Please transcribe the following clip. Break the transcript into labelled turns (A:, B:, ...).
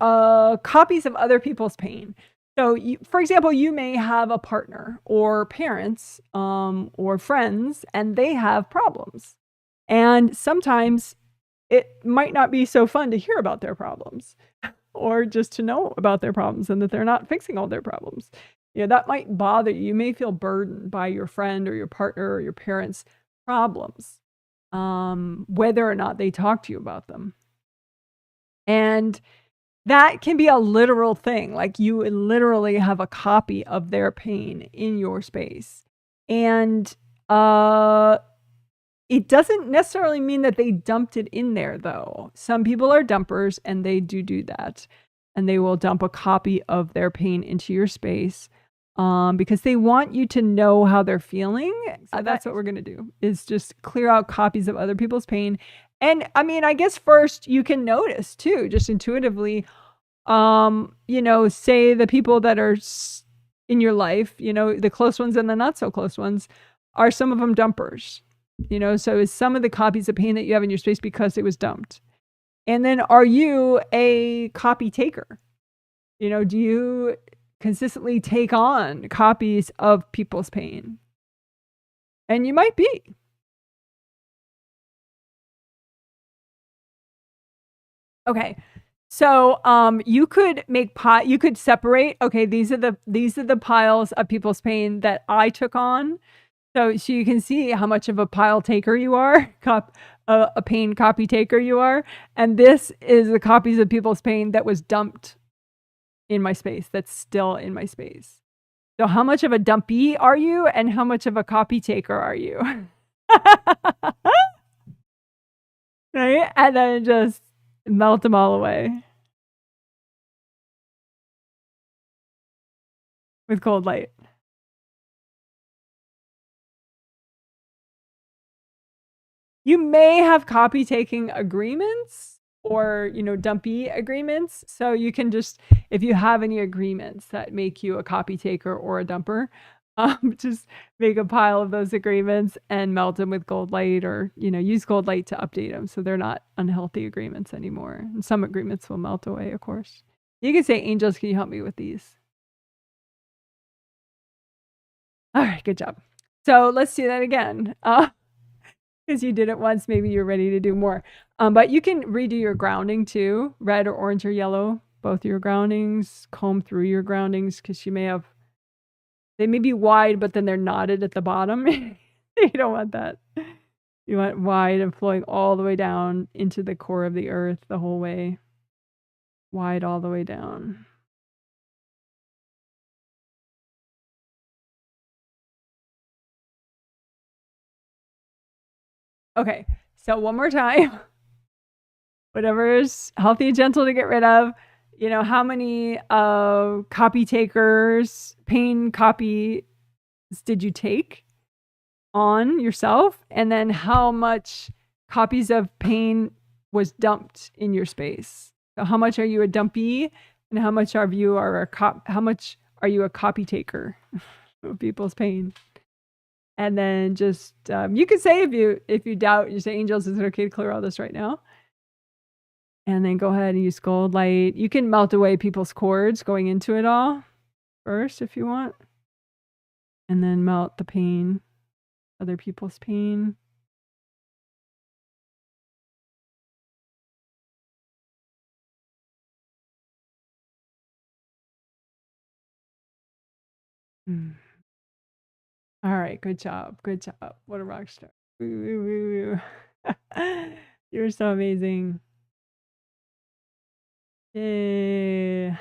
A: So copies of other people's pain. So, for example, you may have a partner or parents or friends, and they have problems. And sometimes it might not be so fun to hear about their problems or just to know about their problems and that they're not fixing all their problems. That might bother you. You may feel burdened by your friend or your partner or your parents' problems, whether or not they talk to you about them. And that can be a literal thing. Like you literally have a copy of their pain in your space. And it doesn't necessarily mean that they dumped it in there, though. Some people are dumpers, and they do that. And they will dump a copy of their pain into your space because they want you to know how they're feeling. So that's what we're going to do, is just clear out copies of other people's pain. And I mean, I guess first you can notice, too, just intuitively, say the people that are in your life, the close ones and the not so close ones, are some of them dumpers? So is some of the copies of pain that you have in your space because it was dumped? And then are you a copy taker? Do you consistently take on copies of people's pain? And you might be. Okay. So you could you could separate, okay, these are the piles of people's pain that I took on. So you can see how much of a pile taker you are, a pain copy taker you are. And this is the copies of people's pain that was dumped in my space, that's still in my space. So how much of a dumpy are you, and how much of a copy taker are you? Right? And then just melt them all away with cold light. You may have copy taking agreements or, dumpy agreements. So you can just, if you have any agreements that make you a copy taker or a dumper, just make a pile of those agreements and melt them with gold light, or, use gold light to update them so they're not unhealthy agreements anymore. And some agreements will melt away, of course. You can say, angels, can you help me with these? All right, good job. So let's do that again. Because you did it once, maybe you're ready to do more. But you can redo your grounding too, red or orange or yellow, both your groundings, comb through your groundings, because they may be wide, but then they're knotted at the bottom. You don't want that. You want wide and flowing all the way down into the core of the earth the whole way. Wide all the way down. Okay, so one more time. Whatever is healthy and gentle to get rid of. How many copy takers, pain copies did you take on yourself? And then how much copies of pain was dumped in your space? So how much are you a dumpy, and how much are you how much are you a copy taker of people's pain? And then just you could say, if you doubt, you say, angels, is it okay to clear all this right now? And then go ahead and use gold light. You can melt away people's cords going into it all first if you want. And then melt the pain, other people's pain. All right, good job. Good job. What a rock star. Woo, woo, woo, woo. You're so amazing. Yay.